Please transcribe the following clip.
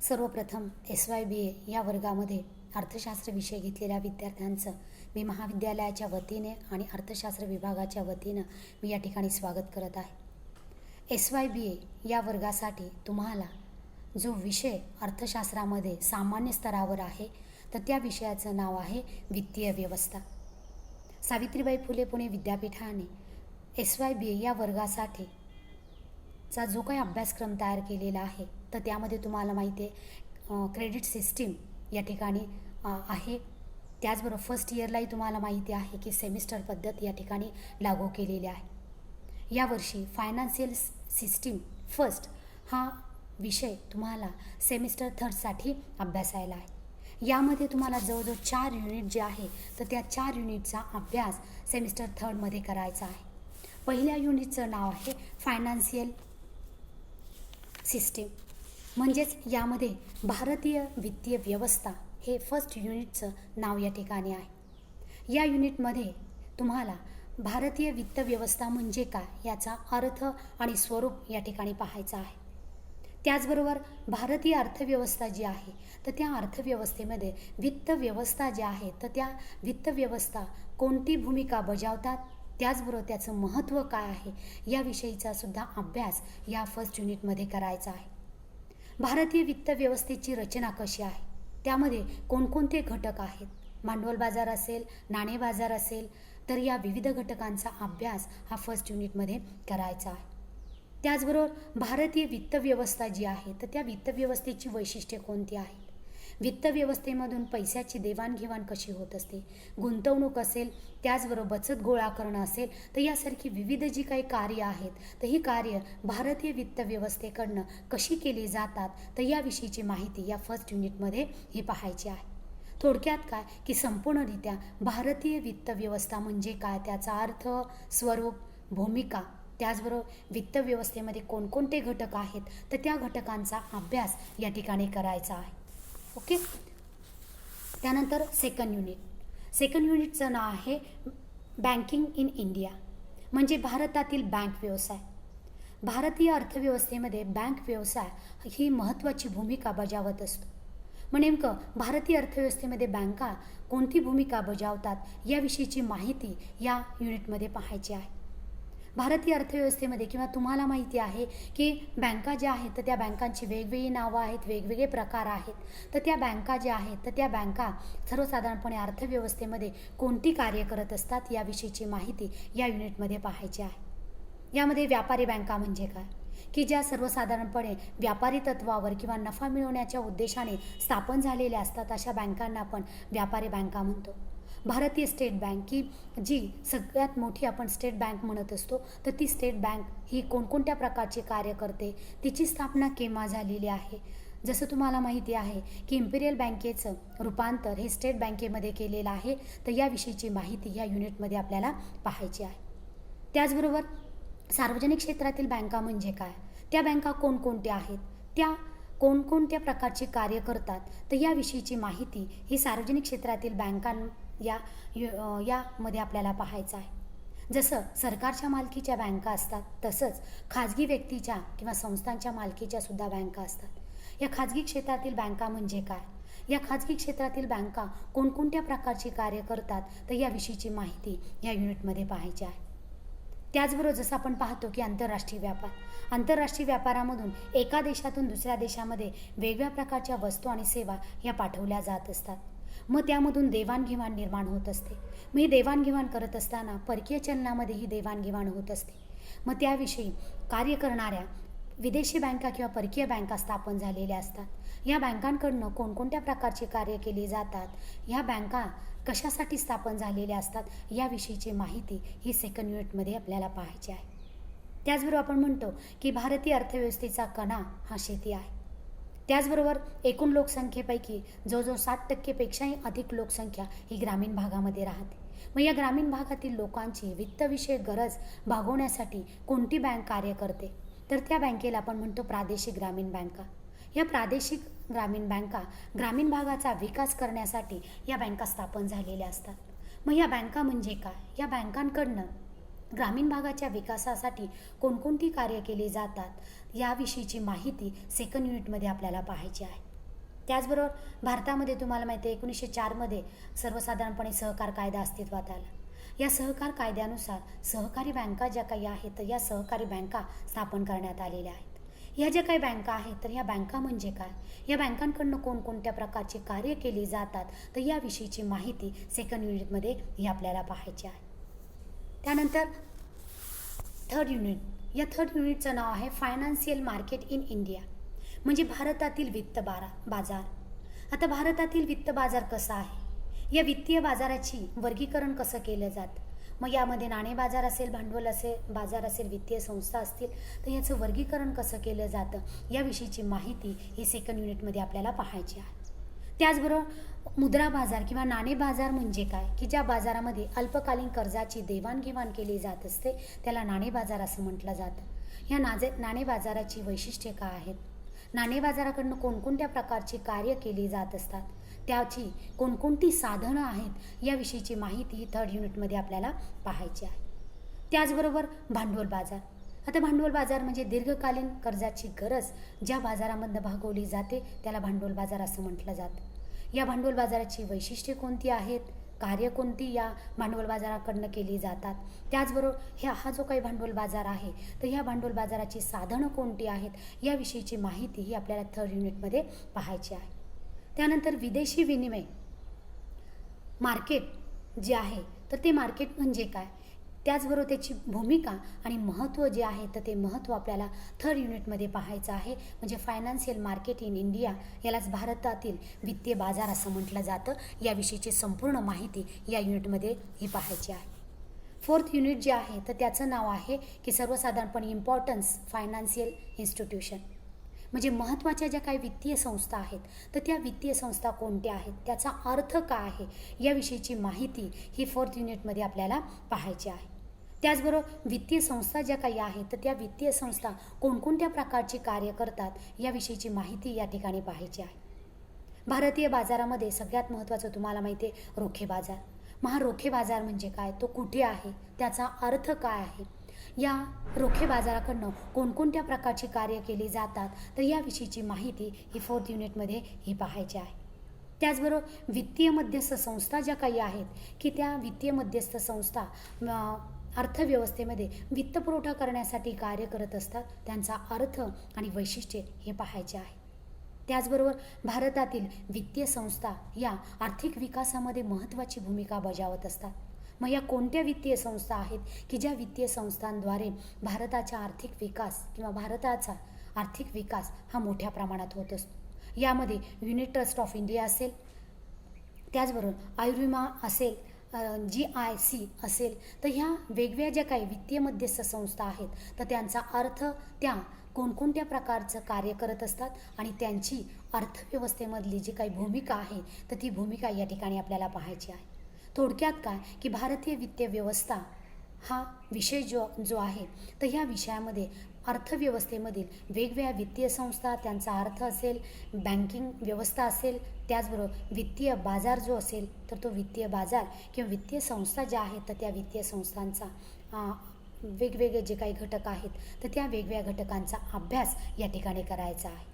सर्वप्रथम SYBA या वर्गामध्ये अर्थशास्त्र विषय घेतलेल्या विद्यार्थ्यांचं मी महाविद्यालयाच्या वतीने आणि अर्थशास्त्र विभागाच्या वतीनं मी या ठिकाणी स्वागत करत आहे। SYBA या वर्गासाठी तुम्हाला जो विषय अर्थशास्त्रामध्ये सामान्य स्तरावर आहे तर त्या विषयाचं नाव आहे वित्तीय व्यवस्था। सावित्रीबाई फुले पुणे विद्यापीठाने SYBA या वर्गासाठी चा जो काही अभ्यासक्रम तयार केलेला आहे तर त्यामध्ये तुम्हाला माहिती आहे क्रेडिट सिस्टीम या ठिकाणी आहे। त्याचबरोबर फर्स्ट इयरलाही तुम्हाला माहिती आहे की सेमिस्टर पद्धत या ठिकाणी लागू केलेली आहे। यावर्षी फायनान्शियल सिस्टीम फर्स्ट हा विषय तुम्हाला सेमिस्टर थर्डसाठी अभ्यासायला आहे। यामध्ये तुम्हाला जवळजवळ 4 युनिट जे आहे तर त्या 4 युनिटचा अभ्यास सेमिस्टर थर्डमध्ये करायचा आहे। पहिल्या युनिटचं नाव आहे फायनान्शियल सिस्टीम, म्हणजेच यामध्ये भारतीय वित्तीय व्यवस्था हे फर्स्ट युनिटचं नाव या ठिकाणी आहे। या युनिटमध्ये तुम्हाला भारतीय वित्त व्यवस्था म्हणजे काय याचा अर्थ आणि स्वरूप या ठिकाणी पाहायचं आहे। त्याचबरोबर भारतीय अर्थव्यवस्था जी आहे तर त्या अर्थव्यवस्थेमध्ये वित्त व्यवस्था जी आहे तर त्या वित्त व्यवस्था कोणती भूमिका बजावतात, त्याचबरोबर त्याचं महत्त्व काय आहे याविषयीचा सुद्धा अभ्यास या फर्स्ट युनिटमध्ये करायचा आहे। भारतीय वित्त व्यवस्थेची रचना कशी आहे, त्यामध्ये कोणकोणते घटक आहेत, भांडवल बाजार असेल, नाणे बाजार असेल, तर या विविध घटकांचा अभ्यास हा फर्स्ट युनिटमध्ये करायचा आहे। त्याचबरोबर भारतीय वित्त व्यवस्था जी आहे तर त्या वित्त व्यवस्थेची वैशिष्ट्ये कोणती आहेत, वित्त व्यवस्थेमधून पैशाची देवाणघेवाण कशी होत असते, गुंतवणूक असेल, त्याचबरोबर बचत गोळा करणं असेल, तर यासारखी विविध जी काही कार्य आहेत तर ही कार्य भारतीय वित्त व्यवस्थेकडनं कशी केली जातात तर याविषयीची माहिती या फर्स्ट युनिटमध्ये ही पाहायची आहे। थोडक्यात काय की संपूर्णरित्या भारतीय वित्त व्यवस्था म्हणजे काय, त्याचा अर्थ, स्वरूप, भूमिका, त्याचबरोबर वित्त व्यवस्थेमध्ये कोणकोणते घटक आहेत तर त्या घटकांचा अभ्यास या ठिकाणी करायचा आहे। ओके, त्यानंतर सेकंड युनिटचं नाव आहे बँकिंग इन इंडिया, म्हणजे भारतातील बँक व्यवसाय। भारतीय अर्थव्यवस्थेमध्ये बँक व्यवसाय ही महत्त्वाची भूमिका बजावत असतो। मग नेमकं भारतीय अर्थव्यवस्थेमध्ये बँका कोणती भूमिका बजावतात याविषयीची माहिती या युनिटमध्ये पाहायची आहे। भारतीय अर्थव्यवस्थेमध्ये किंवा तुम्हाला माहिती आहे की बँका ज्या आहेत तर त्या बँकांची वेगवेगळी नावं आहेत, वेगवेगळे प्रकार आहेत, तर त्या बँका ज्या आहेत तर त्या बँका सर्वसाधारणपणे अर्थव्यवस्थेमध्ये कोणती कार्य करत असतात याविषयीची माहिती या युनिटमध्ये पाहायची आहे। यामध्ये व्यापारी बँका म्हणजे काय की ज्या सर्वसाधारणपणे व्यापारी तत्वावर किंवा नफा मिळवण्याच्या उद्देशाने स्थापन झालेल्या असतात अशा बँकांना आपण व्यापारी बँका म्हणतो। भारतीय स्टेट बँक की जी सगळ्यात मोठी आपण स्टेट बँक म्हणत असतो तर ती स्टेट बँक ही कोणकोणत्या प्रकारचे कार्य करते, तिची स्थापना केव्हा झालेली आहे, जसं तुम्हाला माहिती आहे की इम्पिरियल बँकेचं रूपांतर हे स्टेट बँकेमध्ये केलेलं आहे तर याविषयीची माहिती या युनिटमध्ये आपल्याला पाहायची आहे। त्याचबरोबर सार्वजनिक क्षेत्रातील बँका म्हणजे काय, त्या बँका कोणकोणत्या आहेत, त्या कोणकोणत्या प्रकारचे कार्य करतात तर याविषयीची माहिती ही सार्वजनिक क्षेत्रातील बँकां यामध्ये आपल्याला पाहायचं आहे। जसं सरकारच्या मालकीच्या बँका असतात तसंच खाजगी व्यक्तीच्या किंवा संस्थांच्या मालकीच्या सुद्धा बँका असतात। या खाजगी क्षेत्रातील बँका म्हणजे काय, या खाजगी क्षेत्रातील बँका कोणकोणत्या प्रकारची कार्य करतात तर याविषयीची माहिती या युनिटमध्ये पाहायची आहे। त्याचबरोबर जसं आपण पाहतो की आंतरराष्ट्रीय व्यापारामधून एका देशातून दुसऱ्या देशामध्ये वेगवेगळ्या प्रकारच्या वस्तू आणि सेवा या पाठवल्या जात असतात, मग त्यामधून देवाणघेवाण निर्माण होत असते। मग ही देवाणघेवाण करत असताना परकीय चलनामध्ये ही देवाणघेवाण होत असते। मग त्याविषयी कार्य करणाऱ्या विदेशी बँका किंवा परकीय बँका स्थापन झालेल्या असतात। या बँकांकडनं कोणकोणत्या प्रकारचे कार्य केले जातात, ह्या बँका कशासाठी स्थापन झालेल्या असतात याविषयीची माहिती ही सेकंड युनिटमध्ये आपल्याला पाहायची आहे। त्याचबरोबर आपण म्हणतो की भारतीय अर्थव्यवस्थेचा कणा हा शेती आहे। त्याचबरोबर एकूण लोकसंख्येपैकी जवळजवळ 60% अधिक लोकसंख्या ही ग्रामीण भागामध्ये राहते। मग या ग्रामीण भागातील लोकांची वित्तविषयक गरज भागवण्यासाठी कोणती बँक कार्य करते तर त्या बँकेला आपण म्हणतो प्रादेशिक ग्रामीण बँका। या प्रादेशिक ग्रामीण बँका ग्रामीण भागाचा विकास करण्यासाठी या बँका स्थापन झालेल्या असतात। मग या बँका म्हणजे काय, या बँकांकडनं ग्रामीण भागाच्या विकासासाठी कोणकोणती कार्य केली जातात याविषयीची माहिती सेकंड युनिटमध्ये आपल्याला पाहायची आहे। त्याचबरोबर भारतामध्ये तुम्हाला माहिती आहे 1904मध्ये सर्वसाधारणपणे सहकार कायदा अस्तित्वात आला. या सहकार कायद्यानुसार सहकारी बँका ज्या काही आहेत तर या सहकारी बँका स्थापन करण्यात आलेल्या आहेत. ह्या ज्या काही बँका आहेत तर ह्या बँका म्हणजे काय, या बँकांकडनं कोणकोणत्या प्रकारची कार्य केली जातात तर याविषयीची माहिती सेकंड युनिटमध्ये ही आपल्याला पाहायची आहे. त्यानंतर थर्ड युनिट, या थर्ड युनिटचं नाव आहे फायनान्शियल मार्केट इन इंडिया, म्हणजे भारतातील वित्त बाजार. आता भारतातील वित्त बाजार कसा आहे, या वित्तीय बाजाराची वर्गीकरण कसं केलं जातं, मग यामध्ये नाणे बाजार असेल, भांडवल असेल, बाजार असेल, वित्तीय संस्था असतील तर याचं वर्गीकरण कसं केलं जातं याविषयीची माहिती ही सेकंड युनिटमध्ये आपल्याला पाहायची आहे. त्याचबरोबर मुद्रा बाजार किंवा नाणे बाजार म्हणजे काय, की ज्या बाजारामध्ये अल्पकालीन कर्जाची देवाणघेवाण केली जात असते त्याला नाणे बाजार असं म्हटलं जातं. ह्या नाणे बाजाराची वैशिष्ट्ये काय आहेत, नाणे बाजाराकडनं कोणकोणत्या प्रकारची कार्य केली जात असतात, त्याची कोणकोणती साधनं आहेत याविषयीची माहिती थर्ड युनिटमध्ये आपल्याला पाहायची आहे. त्याचबरोबर भांडवल बाजार. आता भांडवल बाजार म्हणजे दीर्घकालीन कर्जाची गरज ज्या बाजारामधनं भागवली जाते त्याला भांडवल बाजार असं म्हटलं जातं. या भांडवल बाजाराची वैशिष्ट्ये कोणती आहेत, कार्य कोणती या भांडवल बाजाराकडनं केली जातात, त्याचबरोबर हा जो काही भांडवल बाजार आहे तर ह्या भांडवल बाजाराची साधनं कोणती आहेत याविषयीची माहिती ही आपल्याला थर्ड युनिटमध्ये पाहायची आहे. त्यानंतर विदेशी विनिमय मार्केट जे आहे तर ते मार्केट म्हणजे काय, त्याचबरोबर त्याची भूमिका आणि महत्त्व जे आहे तर ते महत्त्व आपल्याला थर्ड युनिटमध्ये पाहायचं आहे. म्हणजे फायनान्शियल मार्केट इन इंडिया, यालाच भारतातील वित्तीय बाजार असं म्हटलं जातं. याविषयीची संपूर्ण माहिती या युनिटमध्ये ही पाहायची आहे. फोर्थ युनिट जे आहे तर त्याचं नाव आहे की सर्वसाधारणपणे इम्पॉर्टन्स फायनान्शियल इन्स्टिट्यूशन, म्हणजे महत्त्वाच्या ज्या काही वित्तीय संस्था आहेत तर त्या वित्तीय संस्था कोणत्या आहेत, त्याचा अर्थ काय आहे याविषयीची माहिती ही फोर्थ युनिटमध्ये आपल्याला पाहायची आहे. त्याचबरोबर वित्तीय संस्था ज्या काही आहेत तर त्या वित्तीय संस्था कोणकोणत्या प्रकारची कार्य करतात याविषयीची माहिती या ठिकाणी पाहायची आहे. भारतीय बाजारामध्ये सगळ्यात महत्त्वाचं तुम्हाला माहिती आहे रोखे बाजार. मग हा रोखे बाजार म्हणजे काय, तो कुठे आहे, त्याचा अर्थ काय आहे, या रोखे बाजाराकडनं कोणकोणत्या प्रकारची कार्य केली जातात तर याविषयीची माहिती ही फोर्थ युनिटमध्ये ही पाहायची आहे. त्याचबरोबर वित्तीय मध्यस्थ संस्था ज्या काही आहेत की त्या वित्तीय मध्यस्थ संस्था अर्थव्यवस्थेमध्ये वित्तपुरवठा करण्यासाठी कार्य करत असतात, त्यांचा अर्थ आणि वैशिष्ट्ये हे पाहायचे आहे. त्याचबरोबर भारतातील वित्तीय संस्था या आर्थिक विकासामध्ये महत्त्वाची भूमिका बजावत असतात. मग या कोणत्या वित्तीय संस्था आहेत की ज्या वित्तीय संस्थांद्वारे भारताचा आर्थिक विकास किंवा भारताचा आर्थिक विकास हा मोठ्या प्रमाणात होत असतो. यामध्ये युनिट ट्रस्ट ऑफ इंडिया असेल, त्याचबरोबर आयुर्विमा असेल, GIC असेल, तर ह्या वेगवेगळ्या ज्या काही वित्तीय मध्यस्थ संस्था आहेत तर त्यांचा अर्थ त्या कोणकोणत्या प्रकारचं कार्य करत असतात आणि त्यांची अर्थव्यवस्थेमधली जी काही भूमिका आहे तर ती भूमिका या ठिकाणी आपल्याला पाहायची आहे. थोडक्यात काय की भारतीय वित्तीय व्यवस्था हा विषय जो आहे तर ह्या विषयामध्ये अर्थव्यवस्थेमधील वेगवेगळ्या वित्तीय संस्था, त्यांचा अर्थ असेल, बँकिंग व्यवस्था असेल, त्याचबरोबर वित्तीय बाजार जो असेल तर तो वित्तीय बाजार किंवा वित्तीय संस्था ज्या आहेत तर त्या वित्तीय संस्थांचा वेगवेगळे जे काही घटक आहेत तर त्या वेगवेगळ्या घटकांचा अभ्यास या ठिकाणी करायचा आहे.